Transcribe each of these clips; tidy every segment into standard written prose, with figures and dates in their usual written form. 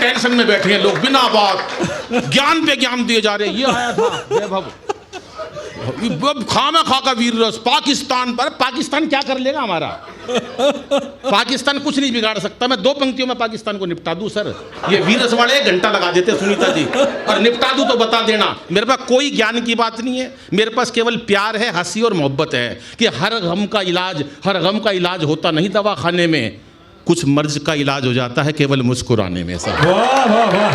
Tension में बैठे हैं लोग, बिना बात ज्ञान पे ज्ञान दिए जा रहे हैं। ये आया था वैभव, खामा खा का वीर रस पाकिस्तान पर। पाकिस्तान क्या कर लेगा हमारा? पाकिस्तान कुछ नहीं बिगाड़ सकता। मैं 2 पंक्तियों में पाकिस्तान को निपटा दूं सर। ये वीर रस वाले 1 घंटा लगा देते सुनीता जी, और निपटा दूं तो बता देना। मेरे पास कोई ज्ञान की बात नहीं है, मेरे पास केवल प्यार है, हंसी और मोहब्बत है कि हर गम का इलाज होता नहीं दवा खाने में, कुछ मर्ज का इलाज हो जाता है केवल मुस्कुराने में। सर वाह वाह वाह,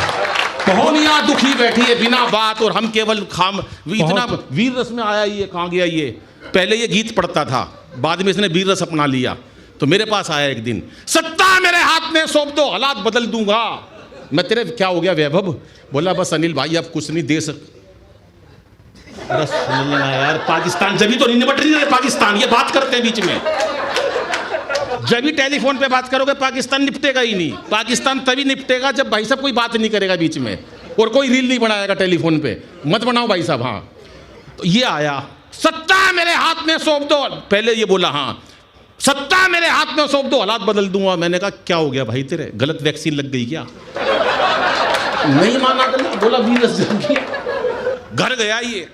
दुनिया दुखी बैठी है बिना बात, और हम केवल इतना वीर रस में आया। ये कहाँ गया? ये पहले ये गीत पढ़ता था, बाद में इसने वीर रस अपना लिया। तो मेरे पास आया एक दिन, सत्ता मेरे हाथ में सौंप दो, हालात बदल दूंगा। मैं तेरे क्या हो गया वैभव? बोला बस अनिल भाई अब कुछ नहीं दे अरे सुनना यार, पाकिस्तान जब भी तो नहीं निपट रही है पाकिस्तान, ये बात करते हैं बीच में। जब भी टेलीफोन पे बात करोगे पाकिस्तान निपटेगा ही नहीं। पाकिस्तान तभी निपटेगा जब भाई साहब कोई बात नहीं करेगा बीच में, और कोई रील नहीं बनाएगा टेलीफोन पे। मत बनाओ भाई साहब। हाँ तो ये आया, सत्ता मेरे हाथ में सौंप दो। पहले ये बोला हाँ सत्ता मेरे हाथ में सौंप दो, हालात बदल दूंगा। मैंने कहा क्या हो गया भाई तेरे, गलत वैक्सीन लग गई क्या? नहीं माना, बोला वीर घर गया। ये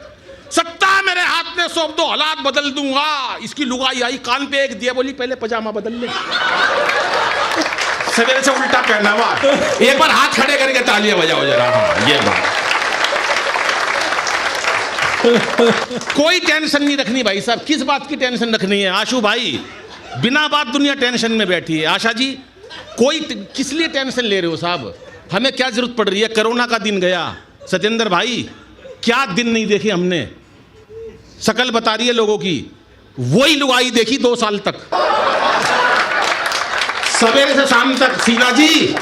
सत्ता मेरे हाथ में सौंप दो, हालात बदल दूंगा। इसकी लुगाई आई कान पे एक दिया, बोली पहले पजामा बदल ले। सवेरे से उल्टा पहना हुआ, एक बार हाथ खड़े करके तालियां बजाओ जरा। हाँ ये बात। कोई टेंशन नहीं रखनी भाई साहब। किस बात की टेंशन रखनी है आशु भाई? बिना बात दुनिया टेंशन में बैठी है। आशा जी कोई किस लिए टेंशन ले रहे हो साहब? हमें क्या जरूरत पड़ रही है? कोरोना का दिन गया, सत्येंद्र भाई क्या दिन नहीं देखे हमने। शकल बता रही है लोगों की, वही लुगाई देखी 2 साल तक, सवेरे से शाम तक। सीना जी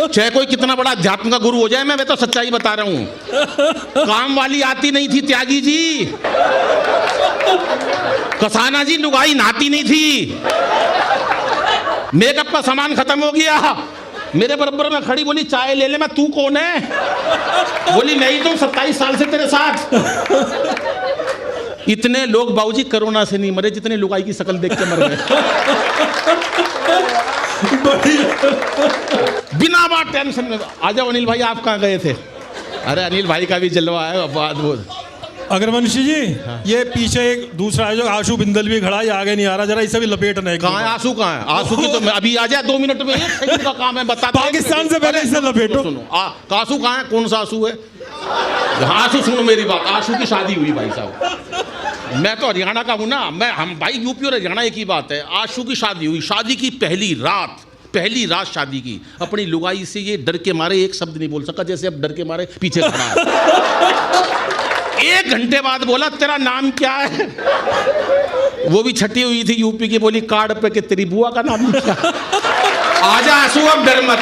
चाहे कोई कितना बड़ा अध्यात्म का गुरु हो जाए, मैं तो सच्चाई बता रहा हूं। काम वाली आती नहीं थी त्यागी जी, कसाना जी लुगाई नहाती नहीं थी, मेकअप का सामान खत्म हो गया। मेरे बराबर में खड़ी, बोली चाय ले ले। मैं तू कौन है? बोली नहीं तो 27 साल से तेरे साथ। इतने लोग बाबूजी कोरोना से नहीं मरे जितने लुगाई की शक्ल देख के मर गए। बिना बात टेंशन में। आ जाओ अनिल भाई, आप कहाँ गए थे? अरे अनिल भाई का भी जलवा है बात। वो अग्रवंशी जी हाँ। ये पीछे एक दूसरा है जो आशु बिंदल भी खड़ा है, आगे नहीं आ रहा, जरा इसे भी लपेटना है। कहाँ है आशु? कहाँ है आशु की? तो अभी आ जाए 2 मिनट में, 1 सेकंड का काम है, बता। पाकिस्तान से पहले इसे लपेटो। सुनो आशु कहाँ है? कौन सा आशु है? आशु सुनो मेरी बात, आशु की शादी हुई भाई साहब। मैं तो हरियाणा का हूँ ना, हम भाई यूपी और हरियाणा एक ही बात है। आशु की शादी हुई, शादी की पहली रात शादी की। अपनी लुगाई से ये डर के मारे एक शब्द नहीं बोल सका, जैसे अब डर के मारे पीछे खड़ा है। 1 घंटे बाद बोला तेरा नाम क्या है? वो भी छठी हुई थी यूपी की, बोली कार्ड पे कि तेरी बुआ का नाम क्या? आजा आंसू, अब डर मत।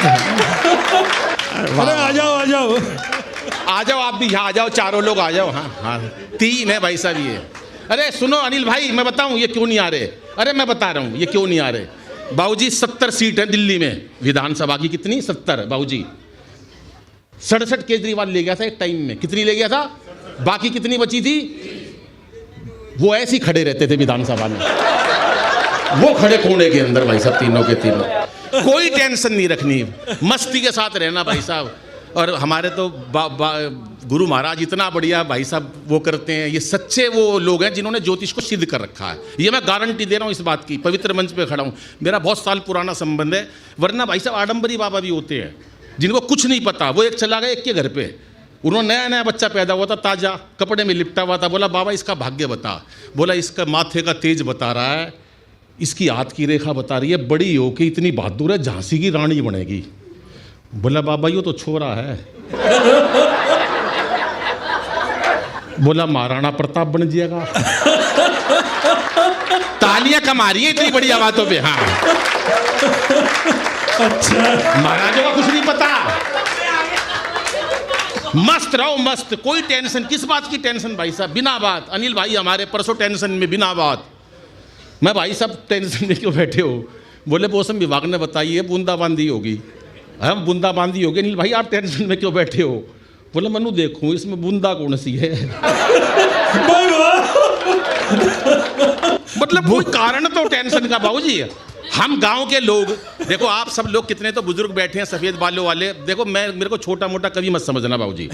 अरे आ जाओ आप भी यहाँ आ जाओ, चारों लोग आ जाओ। हाँ 3 है भाई साहब ये। अरे सुनो अनिल भाई, मैं बताऊं ये क्यों नहीं आ रहे? अरे मैं बता रहा हूँ ये क्यों नहीं आ रहे। बाबूजी 70 सीट है दिल्ली में विधानसभा की। कितनी? 70 बाबूजी। 67 केजरीवाल ले गया था एक टाइम में। कितनी ले गया था? बाकी कितनी बची थी? वो ऐसे ही खड़े रहते थे विधानसभा में, वो खड़े कोने के अंदर भाई साहब, तीनों के तीनों। कोई टेंशन नहीं रखनी, मस्ती के साथ रहना भाई साहब। और हमारे तो गुरु महाराज इतना बढ़िया भाई साहब वो करते हैं। ये सच्चे वो लोग हैं जिन्होंने ज्योतिष को सिद्ध कर रखा है। ये मैं गारंटी दे रहा हूँ इस बात की, पवित्र मंच पे खड़ा हूँ। मेरा बहुत साल पुराना संबंध है। वरना भाई साहब आडम्बरी बाबा भी होते हैं जिनको कुछ नहीं पता। वो एक चला गया एक के घर पे, उन्होंने नया बच्चा पैदा हुआ था, ताज़ा कपड़े में लिपटा हुआ था। बोला बाबा इसका भाग्य बता। बोला इसका माथे का तेज बता रहा है, इसकी हाथ की रेखा बता रही है, बड़ी हो के इतनी बहादुर है, झांसी की रानी बनेगी। बोला बाबा ये तो छोरा है। बोला महाराणा प्रताप बन जाएगा। तालियां कमा रही है इतनी बढ़िया बातों पे। हाँ अच्छा, महाराजों का कुछ नहीं पता। मस्त रहो मस्त, कोई टेंशन। किस बात की टेंशन भाई साहब? बिना बात। अनिल भाई हमारे परसों टेंशन में बिना बात। मैं भाई साहब टेंशन में क्यों बैठे हो? बोले मौसम विभाग ने बताई है बूंदाबांदी होगी। हम बूंदाबांदी होगी। अनिल भाई आप टेंशन में क्यों बैठे हो? बोले मनु देखूं इसमें बूंदा कौन सी है? मतलब कोई कारण तो टेंशन का बाबूजी। हम गांव के लोग, देखो आप सब लोग कितने तो बुजुर्ग बैठे हैं सफ़ेद बालों वाले, देखो मेरे को छोटा मोटा कवि मत समझना बाबूजी।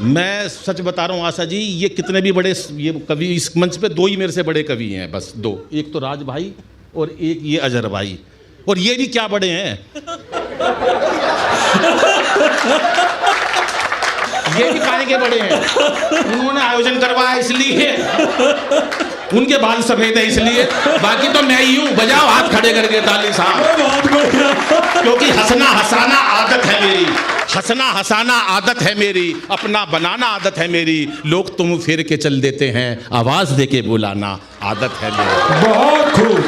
मैं सच बता रहा हूँ आशा जी, ये कितने भी बड़े ये कवि इस मंच पे दो ही मेरे से बड़े कवि हैं, बस दो, एक तो राज भाई और एक ये अजहर भाई, और ये भी क्या बड़े हैं, ये भी काहे के बड़े हैं, उन्होंने आयोजन करवाया इसलिए, उनके बाल सफेद है इसलिए, बाकी तो मैं ही हूँ। बजाओ हाथ खड़े करके ताली साहब, क्योंकि हंसना हंसाना आदत है मेरी, हंसना हंसाना आदत है मेरी, अपना बनाना आदत है मेरी, लोग तुम फेर के चल देते हैं, आवाज दे के बुलाना आदत है मेरी। बहुत खूब।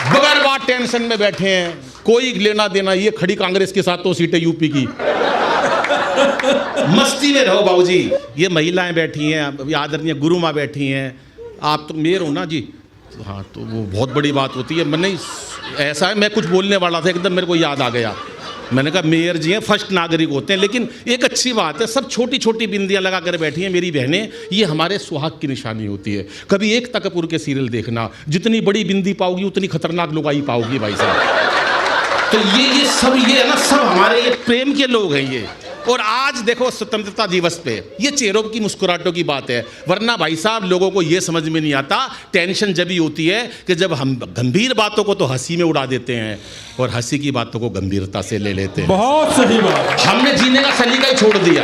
बगैर बात टेंशन में बैठे हैं, कोई लेना देना, ये खड़ी कांग्रेस के साथ तो सीटें यूपी की, मस्ती में रहो बाबूजी। ये महिलाएं बैठी हैं, आदरणीय गुरु माँ बैठी हैं, आप तो मेयर हो ना जी, हाँ तो वो बहुत बड़ी बात होती है। मैंने ऐसा है, मैं कुछ बोलने वाला था एकदम मेरे को याद आ गया, मैंने कहा मेयर जी हैं, फर्स्ट नागरिक होते हैं, लेकिन एक अच्छी बात है, सब छोटी छोटी बिंदियां लगा कर बैठी हैं मेरी बहनें, ये हमारे सुहाग की निशानी होती है। कभी एक तकपुर के सीरियल देखना, जितनी बड़ी बिंदी पाओगी उतनी खतरनाक लुगाई पाओगी भाई साहब। तो ये सब ये है ना, सब हमारे ये प्रेम के लोग हैं ये। और आज देखो स्वतंत्रता दिवस पे ये चेहरों की मुस्कुराहटों की बात है, वरना भाई साहब लोगों को ये समझ में नहीं आता, टेंशन जब ही होती है कि जब हम गंभीर बातों को तो हंसी में उड़ा देते हैं और हंसी की बातों को गंभीरता से ले लेते हैं। बहुत सही बात। हमने जीने का सलीका ही छोड़ दिया,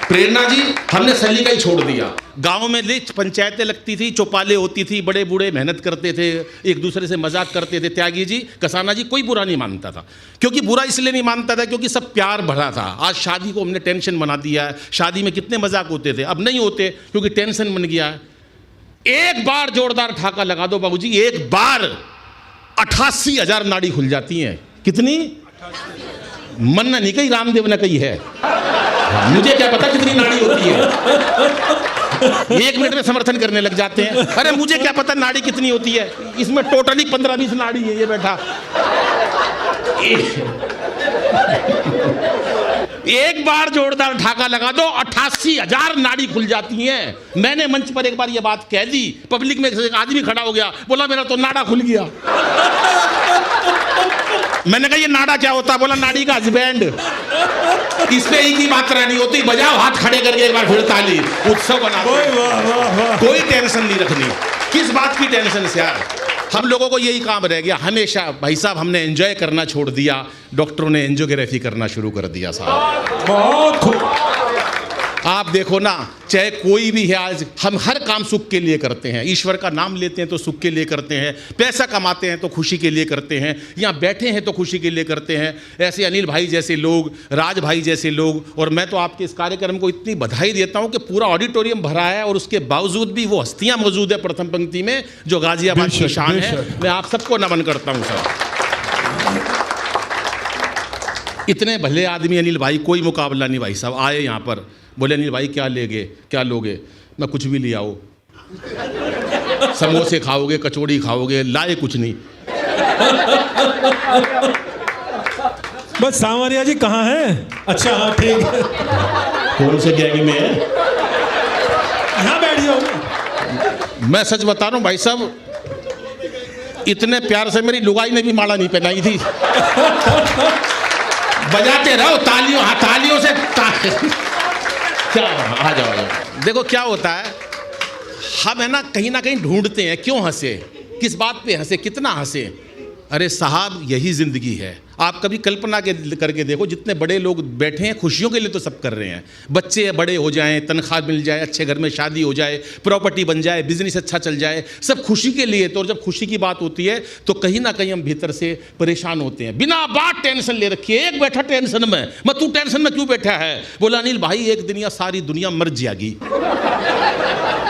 प्रेरणा जी हमने सलीका ही छोड़ दिया। गांव में पंचायतें लगती थी, चौपाले होती थी, बड़े बूढ़े मेहनत करते थे, एक दूसरे से मजाक करते थे, त्यागी जी कसाना जी कोई बुरा नहीं मानता था, क्योंकि बुरा इसलिए नहीं मानता था क्योंकि सब प्यार भरा था। आज शादी को हमने टेंशन बना दिया है, शादी में कितने मजाक होते थे, अब नहीं होते क्योंकि टेंशन बन गया है। एक बार जोरदार ठाका लगा दो बाबूजी, एक बार 88,000 नाड़ी खुल जाती हैं। कितनी? मन नहीं कही, रामदेव ने कही है, मुझे क्या पता कितनी नाड़ी होती है, एक मिनट में समर्थन करने लग जाते हैं। अरे मुझे क्या पता नाड़ी कितनी होती है, इसमें टोटली 15-20 नाड़ी है ये बैठा। एक बार जोरदार ठाका लगा दो 88,000 नाड़ी खुल जाती हैं। मैंने मंच पर एक बार ये बात कह दी, पब्लिक में एक आदमी खड़ा हो गया, बोला मेरा तो नाड़ा खुल गया। मैंने कहा ये नाड़ा क्या होता? बोला नाड़ी का हस्बैंड। इस पे ही की मात्रा नहीं होती, बजाओ हाथ खड़े करके एक बार फिर ताली, उत्सव बना दो। कोई टेंशन नहीं रखनी, किस बात की टेंशन से यार, हम लोगों को यही काम रह गया हमेशा। भाई साहब हमने एंजॉय करना छोड़ दिया, डॉक्टरों ने एंजियोग्राफी करना शुरू कर दिया साहब। बहुत खूब। आप देखो ना, चाहे कोई भी है, आज हम हर काम सुख के लिए करते हैं, ईश्वर का नाम लेते हैं तो सुख के लिए करते हैं, पैसा कमाते हैं तो खुशी के लिए करते हैं, यहाँ बैठे हैं तो खुशी के लिए करते हैं। ऐसे अनिल भाई जैसे लोग, राज भाई जैसे लोग, और मैं तो आपके इस कार्यक्रम को इतनी बधाई देता हूँ कि पूरा ऑडिटोरियम भरा है और उसके बावजूद भी वो हस्तियाँ मौजूद है प्रथम पंक्ति में जो गाजियाबाद की शान है। मैं आप सबको नमन करता हूँ सर। इतने भले आदमी अनिल भाई, कोई मुकाबला नहीं भाई साहब। आए यहाँ पर, बोले अनिल भाई क्या लेगे, क्या लोगे? मैं कुछ भी ले आओ, समोसे खाओगे, कचौड़ी खाओगे, लाए कुछ नहीं। बस सांवरिया जी कहाँ हैं? अच्छा हाँ ठीक है। कौन से गैंग में है? यहाँ बैठ जाओ। मैं सच बता रहा हूँ भाई साहब, इतने प्यार से मेरी लुगाई ने भी माला नहीं पहनाई थी। बजाते रहो तालियों, हाँ तालियों से क्या, आ जाओ। देखो क्या होता है, हम है ना कहीं ढूंढते हैं क्यों हंसे, किस बात पे हंसे, कितना हंसे। अरे साहब यही जिंदगी है। आप कभी कल्पना करके देखो, जितने बड़े लोग बैठे हैं खुशियों के लिए तो सब कर रहे हैं, बच्चे बड़े हो जाएं, तनख्वाह मिल जाए, अच्छे घर में शादी हो जाए, प्रॉपर्टी बन जाए, बिजनेस अच्छा चल जाए, सब खुशी के लिए। तो जब खुशी की बात होती है तो कहीं ना कहीं हम भीतर से परेशान होते हैं, बिना बात टेंशन ले रखी है। एक बैठा टेंशन में, मैं तू टेंशन में क्यों बैठा है? बोला अनिल भाई एक दिन सारी दुनिया मर जाएगी।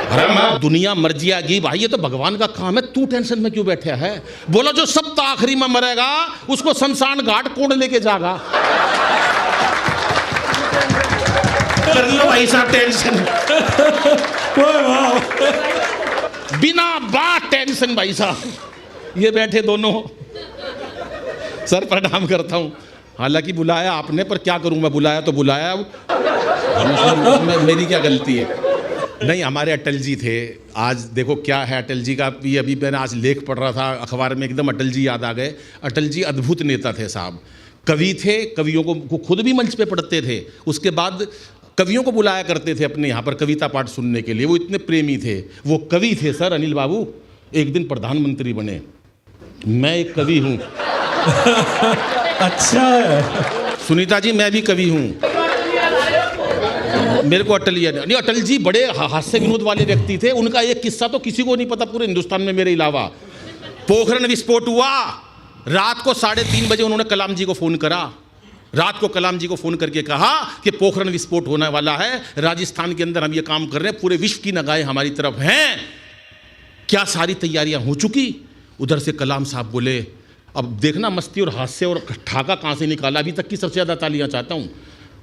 अरे मैं दुनिया मर जाएगी भाई, ये तो भगवान का काम है, तू टेंशन में क्यों बैठा है? बोला जो सब तो आखिरी में मरेगा उसको शमशान घाट कौन लेके जाएगा? कर लो भाई साहब टेंशन, बिना बात टेंशन भाई साहब। ये बैठे दोनों, सर प्रणाम करता हूं। हालांकि बुलाया आपने, पर क्या करूं मैं, बुलाया तो बुलाया, अब मेरी क्या गलती है? नहीं, हमारे अटल जी थे। आज देखो क्या है अटल जी का, ये अभी मैंने आज लेख पढ़ रहा था अखबार में, एकदम अटल जी याद आ गए। अटल जी अद्भुत नेता थे साहब, कवि थे, कवियों को खुद भी मंच पे पढ़ते थे, उसके बाद कवियों को बुलाया करते थे अपने यहाँ पर कविता पाठ सुनने के लिए। वो इतने प्रेमी थे, वो कवि थे सर। अनिल बाबू एक दिन प्रधानमंत्री बने। मैं एक कवि हूँ। अच्छा है। सुनीता जी मैं भी कवि हूँ। मेरे को अटल जी नहीं, अटल जी बड़े हास्य विनोद वाले व्यक्ति थे। उनका एक किस्सा तो किसी को नहीं पता पूरे हिंदुस्तान में मेरे अलावा। पोखरण विस्फोट हुआ, रात को 3:30 बजे उन्होंने कलाम जी को फ़ोन करा। रात को कलाम जी को फ़ोन करके कहा कि पोखरण विस्फोट होने वाला है, राजस्थान के अंदर हम ये काम कर रहे हैं, पूरे विश्व की निगाहें हमारी तरफ हैं, क्या सारी तैयारियां हो चुकी? उधर से कलाम साहब बोले, अब देखना मस्ती और हास्य और ठाका कहाँ से निकाला, अभी तक की सबसे ज़्यादा तालियां चाहता हूँ।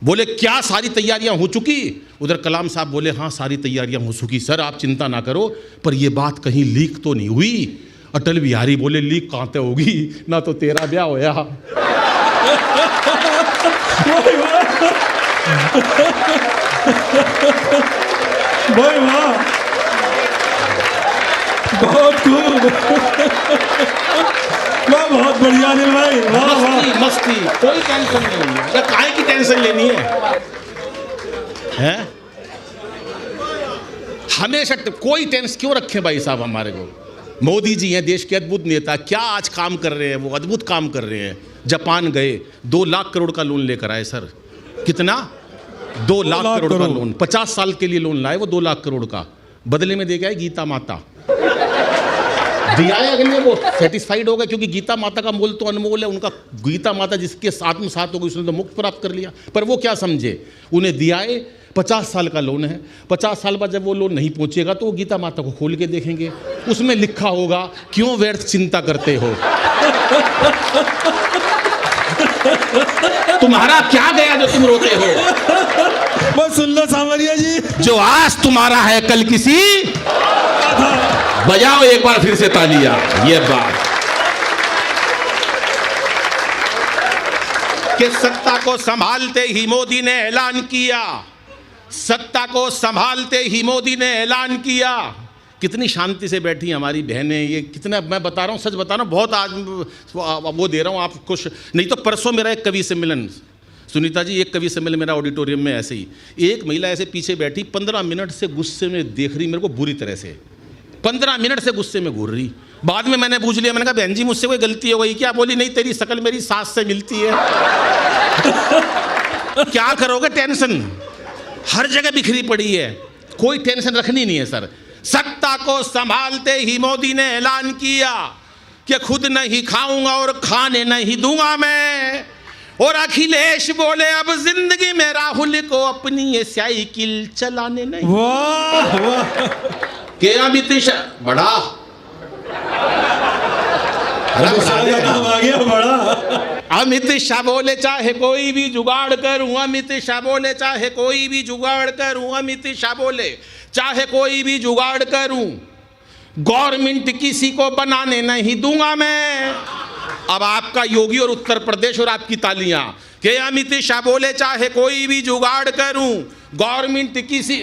बोले क्या सारी तैयारियां हो चुकी? उधर कलाम साहब बोले हाँ सारी तैयारियां हो चुकी सर, आप चिंता ना करो, पर ये बात कहीं लीक तो नहीं हुई? अटल बिहारी बोले लीक कहाँ से होगी, ना तो तेरा ब्याह होया। भाई वाह, बहुत खूब, वाह बहुत बढ़िया अनिल भाई, वाह वाह। मस्ती, कोई टेंशन नहीं है, या काहे की टेंशन लेनी है? हमेशा कोई टेंशन क्यों रखे भाई साहब? हमारे को मोदी जी हैं, देश के अद्भुत नेता, क्या आज काम कर रहे हैं, वो अद्भुत काम कर रहे हैं। जापान गए, 2 लाख करोड़ का लोन लेकर आए सर। कितना? 2 लाख करोड़ का लोन, 50 साल के लिए लोन लाए वो 2 लाख करोड़ का। बदले में दे गए गीता माता, दिया है अगले, वो सेटिस्फाइड हो गए, क्योंकि गीता माता का मोल तो अनमोल है। उनका गीता माता जिसके साथ में साथ हो गई उसने तो मुक्त प्राप्त कर लिया। पर वो क्या समझे, उन्हें दिया है 50 साल का लोन है, 50 साल बाद जब वो लोन नहीं पहुंचेगा तो वो गीता माता को खोल के देखेंगे, उसमें लिखा होगा क्यों व्यर्थ चिंता करते हो। तुम्हारा क्या गया जो तुम रोते हो? बस सुन लो सांवरिया जी, जो आज तुम्हारा है कल किसी, बजाओ एक बार फिर से तालियां। ये बात कि सत्ता को संभालते ही मोदी ने ऐलान किया, सत्ता को संभालते ही मोदी ने ऐलान किया। कितनी शांति से बैठी हमारी बहनें, ये कितना, मैं बता रहा हूँ, सच बता रहा हूँ, बहुत आज वो दे रहा हूँ आप कुछ नहीं तो। परसों मेरा एक कवि सम्मेलन, सुनीता जी एक कवि सम्मेलन मेरा ऑडिटोरियम में, ऐसे ही एक महिला ऐसे पीछे बैठी 15 मिनट से गुस्से में देख रही मेरे को बुरी तरह से, 15 मिनट से गुस्से में घूर रही। बाद में मैंने पूछ लिया, मैंने कहा बहन जी मुझसे कोई गलती हो गई क्या? बोली नहीं, तेरी शक्ल मेरी सास से मिलती है। क्या करोगे, टेंशन हर जगह बिखरी पड़ी है, कोई टेंशन रखनी नहीं है सर। सत्ता को संभालते ही मोदी ने ऐलान किया कि खुद नहीं खाऊंगा और खाने नहीं दूंगा मैं। और अखिलेश बोले अब जिंदगी में राहुल को अपनी ये साइकिल चलाने नहीं। वाह वाह, के अमित शाह बड़ा आ गया बड़ा। अमित शाह बोले चाहे कोई भी जुगाड़ करूं, अमित शाह बोले चाहे कोई भी जुगाड़ करूं, अमित शाह बोले चाहे कोई भी जुगाड़ करूं, गवर्नमेंट किसी को बनाने नहीं दूंगा मैं। अब आपका योगी और उत्तर प्रदेश और आपकी तालियां कि अमित शाह बोले चाहे कोई भी जुगाड़ करूं, गवर्नमेंट किसी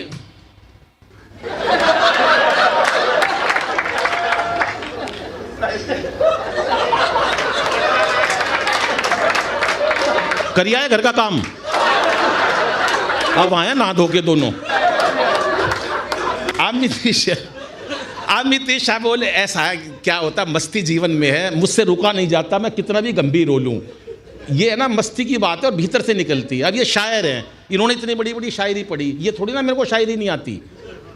करिया है घर का काम। अब आए ना धो के दोनों। अमित शाह बोले ऐसा है, क्या होता मस्ती जीवन में है, मुझसे रुका नहीं जाता, मैं कितना भी गंभीर हो लूं। ये है ना मस्ती की बात है और भीतर से निकलती है। अब ये शायर हैं, इन्होंने इतनी बड़ी बड़ी शायरी पढ़ी, ये थोड़ी ना मेरे को शायरी नहीं आती,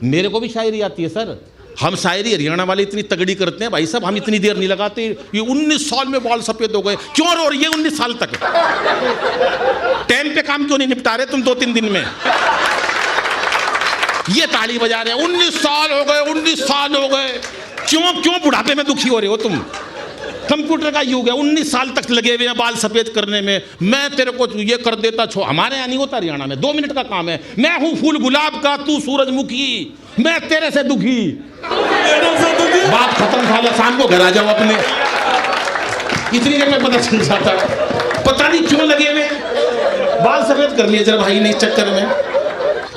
मेरे को भी शायरी आती है सर। हम शायरी हरियाणा वाले इतनी तगड़ी करते हैं भाई साहब, हम इतनी देर नहीं लगाते। ये 19 साल में बाल सफेद हो गए, क्यों रो रही है 19 साल तक? टाइम पे काम क्यों नहीं निपटा रहे तुम 2-3 दिन में? ये ताली बजा रहे हैं, 19 साल हो गए, 19 साल हो गए, क्यों बुढ़ापे में दुखी हो रहे हो तुम? कंप्यूटर का युग है, 19 साल तक लगे हुए हैं बाल सफेद करने में। मैं तेरे को ये कर देता, हमारे यहाँ नहीं होता हरियाणा में, 2 मिनट का काम है। मैं हूँ फूल गुलाब का, तू सूरजमुखी, मैं तेरे से दुखी। बात खत्म, साला शाम को घर आ जाओ अपने। इतनी देर में पता चल जाता है, पता नहीं क्यों लगे हुए बाल सफेद कर लिए जरा भाई ने इस चक्कर में।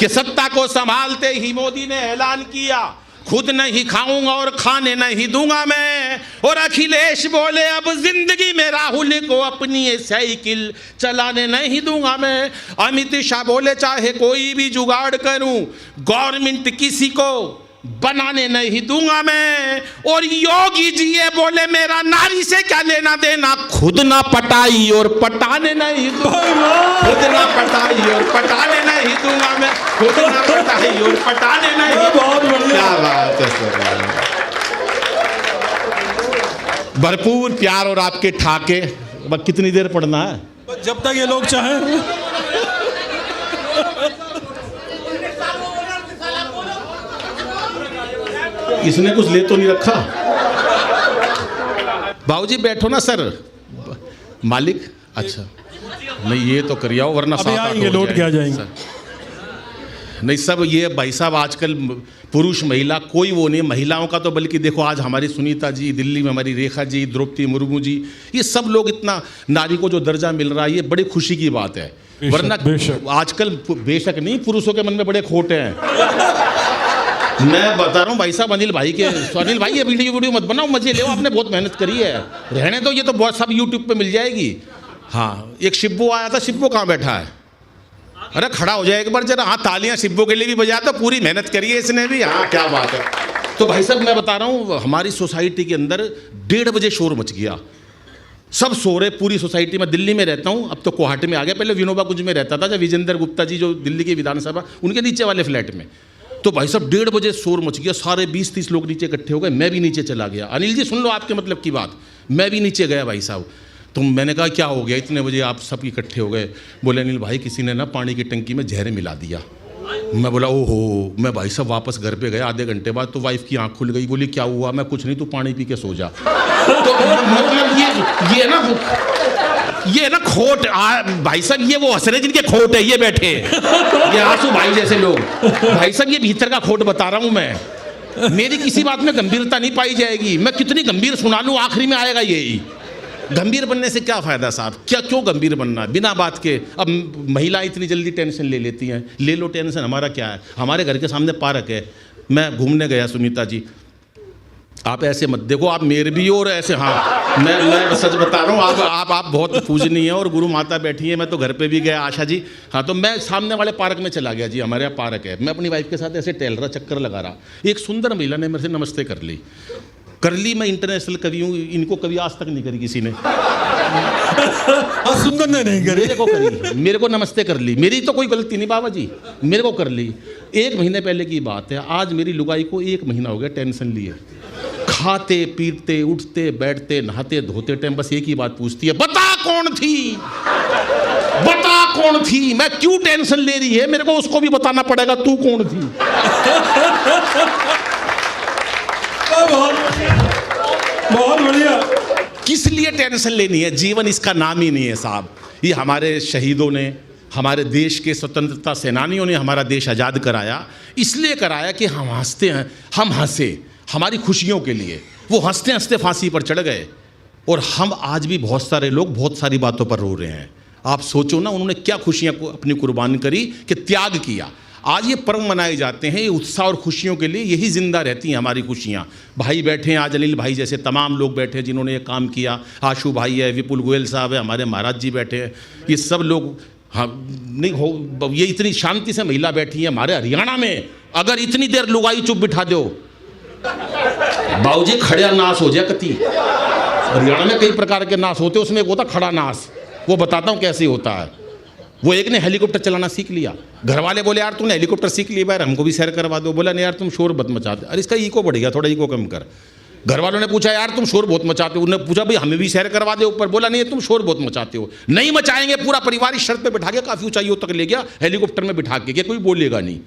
कि सत्ता को संभालते ही मोदी ने ऐलान किया, खुद नहीं खाऊंगा और खाने नहीं दूंगा मैं। और अखिलेश बोले अब जिंदगी में राहुल को अपनी ये साइकिल चलाने नहीं दूंगा मैं। अमित शाह बोले चाहे कोई भी जुगाड़ करूं, गवर्नमेंट किसी को बनाने नहीं दूंगा मैं। और योगी जी ये बोले मेरा नारी से क्या लेना देना, खुद ना पटाई और पटाने नहीं दूंगा, खुद ना पटाई और पटाने नहीं दूंगा मैं, खुद ना पटाई और पटाने नहीं। बहुत बढ़िया, क्या बात है सर, भरपूर प्यार और आपके ठाके। बस कितनी देर पढ़ना है? जब तक ये लोग चाहें। इसने कुछ ले तो नहीं रखा? बाबूजी बैठो ना सर। मालिक अच्छा नहीं, ये तो करिए आओ वरना अभी आएंगे, लौट के आ जाएंगे। नहीं सब ये भाई साहब आजकल पुरुष महिला कोई वो नहीं, महिलाओं का तो बल्कि देखो आज हमारी सुनीता जी, दिल्ली में हमारी रेखा जी, द्रौपदी मुर्मू जी, ये सब लोग इतना नारी को जो दर्जा मिल रहा है ये बड़ी खुशी की बात है। वरना आजकल बेशक नहीं, पुरुषों के मन में बड़े खोटे हैं। मैं बता रहा हूँ भाई साहब अनिल भाई के, अनिल भाई ये वीडियो मत बनाओ, मजे लो, आपने बहुत मेहनत करी है, रहने दो, ये तो बहुत सब यूट्यूब पे मिल जाएगी। हाँ एक शिब्बू आया था, शिब्बू कहाँ बैठा है? अरे खड़ा हो जाए एक बार जरा। हाँ तालियां शिब्बू के लिए भी बजा, तो पूरी मेहनत करी है इसने भी। हाँ क्या बात है। तो भाई साहब मैं बता रहा हूँ हमारी सोसाइटी के अंदर 1:30 बजे शोर मच गया, सब सो रहे पूरी सोसाइटी में। दिल्ली में रहता हूँ, अब तो गुवाहाटी में आ गया, पहले विनोबा कुंज में रहता था जब विजेंद्र गुप्ता जी जो दिल्ली की विधानसभा, उनके नीचे वाले फ्लैट में। तो भाई साहब 1:30 बजे शोर मच गया, सारे 20-30 लोग नीचे इकट्ठे हो गए, मैं भी नीचे चला गया। अनिल जी सुन लो आपके मतलब की बात, मैं भी नीचे गया भाई साहब। तो मैंने कहा क्या हो गया इतने बजे आप सब इकट्ठे हो गए? बोले अनिल भाई किसी ने ना पानी की टंकी में जहर मिला दिया। मैं बोला ओहो। मैं भाई साहब वापस घर पे गया, आधे घंटे बाद तो वाइफ की आंख खुल गई, बोली क्या हुआ? मैं कुछ नहीं, तू पानी पी के सो जा। तो मतलब ये ना खोट भाई साहब, ये वो हंस रहे जिनके खोट है, ये बैठे ये आंसू भाई जैसे लोग। भाई साहब ये भीतर का खोट बता रहा हूं मैं, मेरी किसी बात में गंभीरता नहीं पाई जाएगी, मैं कितनी गंभीर सुना लूं आखिरी में आएगा यही। गंभीर बनने से क्या फ़ायदा साहब, क्या क्यों गंभीर बनना बिना बात के? अब महिला इतनी जल्दी टेंशन ले लेती हैं, ले लो टेंशन, हमारा क्या है? हमारे घर के सामने पार्क है, मैं घूमने गया सुनीता जी, आप ऐसे मत देखो, आप मेरे भी और ऐसे। हाँ मैं सच बता रहा हूँ, आप बहुत पूजनीय है और गुरु माता बैठी है। मैं तो घर पे भी गया आशा जी, हाँ तो मैं सामने वाले पार्क में चला गया जी, हमारे यहाँ पार्क है, मैं अपनी वाइफ के साथ ऐसे टहल रहा, चक्कर लगा रहा, एक सुंदर महिला ने मेरे से नमस्ते कर ली। मैं इंटरनेशनल कवि हूँ, इनको कभी आज तक नहीं करी किसी ने। सुंदर ने नहीं करी, मेरे को करी, मेरे को नमस्ते कर ली, मेरी तो कोई गलती नहीं बाबा जी, मेरे को कर ली। 1 महीने पहले की बात है, आज मेरी लुगाई को 1 महीना हो गया टेंशन लिए, खाते पीते उठते बैठते नहाते धोते टाइम बस एक ही बात पूछती है, बता कौन थी, बता कौन थी। मैं क्यों टेंशन ले रही है, मेरे को उसको भी बताना पड़ेगा तू कौन थी। बहुत बढ़िया। किस लिए टेंशन लेनी है? जीवन इसका नाम ही नहीं है साहब। ये हमारे शहीदों ने, हमारे देश के स्वतंत्रता सेनानियों ने हमारा देश आज़ाद कराया, इसलिए कराया कि हम हंसते हैं, हम हंसे हमारी खुशियों के लिए। वो हंसते हंसते फांसी पर चढ़ गए और हम आज भी बहुत सारे लोग बहुत सारी बातों पर रो रहे हैं। आप सोचो ना उन्होंने क्या खुशियाँ को अपनी कुर्बान करी, कि त्याग किया। आज ये पर्व मनाए जाते हैं, ये उत्साह और खुशियों के लिए, यही जिंदा रहती हैं हमारी खुशियाँ। भाई बैठे हैं आज, अनिल भाई जैसे तमाम लोग बैठे हैं जिन्होंने ये काम किया, आशू भाई है, विपुल गोयल साहब है, हमारे महाराज जी बैठे हैं, ये सब लोग। हाँ नहीं हो, ये इतनी शांति से महिला बैठी है हमारे हरियाणा में। अगर इतनी देर लुगाई चुप बिठा दो बाबूजी, खड़ा नाश हो जाए कति। हरियाणा में कई प्रकार के नाश होते हैं, उसमें एक होता खड़ा नाश, वो बताता हूँ कैसे होता है। वो एक ने हेलीकॉप्टर चलाना सीख लिया, घर वाले बोले यार तूने हेलीकॉप्टर सीख लिया यार, हमको भी सैर करवा दो। बोला नहीं यार तुम शोर मत मचाते, अरे इसका ईको बढ़ गया, थोड़ा ईको कम कर। घर वालों ने पूछा यार तुम शोर बहुत मचाते हो, उन्होंने पूछा भाई हमें भी सैर करवा दे ऊपर। बोला नहीं तुम शोर बहुत मचाते हो, नहीं मचाएंगे। पूरा परिवार इस शर्त पे बिठा के काफ़ी ऊंचाइयों तक ले गया हेलीकॉप्टर में बिठा के, कोई बोलेगा नहीं।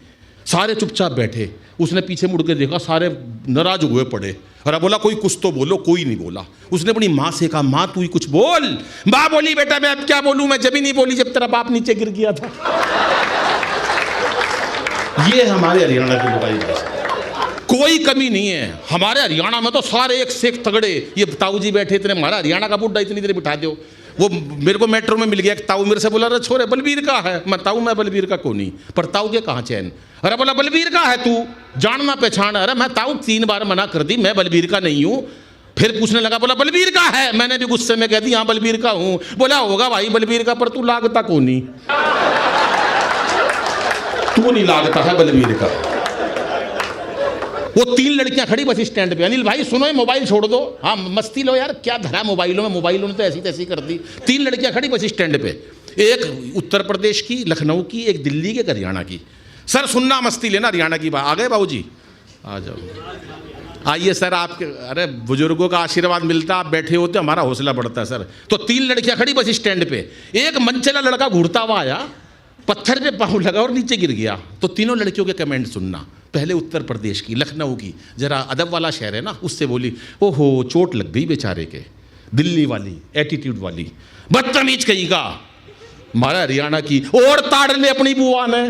सारे चुपचाप बैठे, उसने पीछे मुड़ के देखा, सारे नाराज हुए पड़े। और बोला कोई कुछ तो बोलो, कोई नहीं बोला। उसने अपनी माँ से कहा माँ तू ही कुछ बोल। माँ बोली बेटा मैं अब क्या बोलूँ, मैं जब ही नहीं बोली जब तेरा बाप नीचे गिर गया था। ये हमारे हरियाणा की लुगाई भाषा, कोई कमी नहीं है हमारे हरियाणा में तो सारे एक से एक तगड़े। ये ताऊ जी बैठे इतने, हमारा हरियाणा का बुड्ढा इतनी देर बिठा दो। वो मेरे को मेट्रो में मिल गया, एक ताऊ मेरे से बोला, अरे छोरे बलबीर का है। मैं ताऊ, मैं बलबीर का को नहीं, पर ताऊ के कहाँ चैन। अरे बोला बलबीर का है तू, जानना पहचान। अरे मैं ताऊ 3 बार मना कर दी, मैं बलबीर का नहीं हूँ। फिर पूछने लगा, बोला बलबीर का है। मैंने भी गुस्से में कह दी हाँ बलबीर का हूँ। बोला होगा भाई बलबीर का, पर तू लागता को नहीं, तू नहीं लागता है बलबीर का। वो 3 लड़कियां खड़ी बस स्टैंड पे। अनिल भाई सुनो, ये मोबाइल छोड़ दो, हाँ मस्ती लो यार, क्या धरा मोबाइलों में, मोबाइलों ने तो ऐसी तैसी कर दी। 3 लड़कियां खड़ी बस स्टैंड पे, एक उत्तर प्रदेश की, लखनऊ की, एक दिल्ली की, एक हरियाणा की। सर सुनना मस्ती लेना, हरियाणा की बात। आ गए बाबूजी, आ जाओ, आइए सर आपके। अरे बुजुर्गों का आशीर्वाद मिलता, आप बैठे होते हमारा हौसला बढ़ता है सर। तो 3 लड़कियां खड़ी बस स्टैंड पे, एक मनचला लड़का घूरता हुआ आया, पत्थर पे पाँव लगा और नीचे गिर गया। तो तीनों लड़कियों के कमेंट सुनना। पहले उत्तर प्रदेश की, लखनऊ की, जरा अदब वाला शहर है ना, उससे बोली, ओहो चोट लग गई बेचारे के। दिल्ली वाली एटीट्यूड वाली, बदतमीज कहीं का। मारा हरियाणा की, और ताड़ ले अपनी बुआ ने।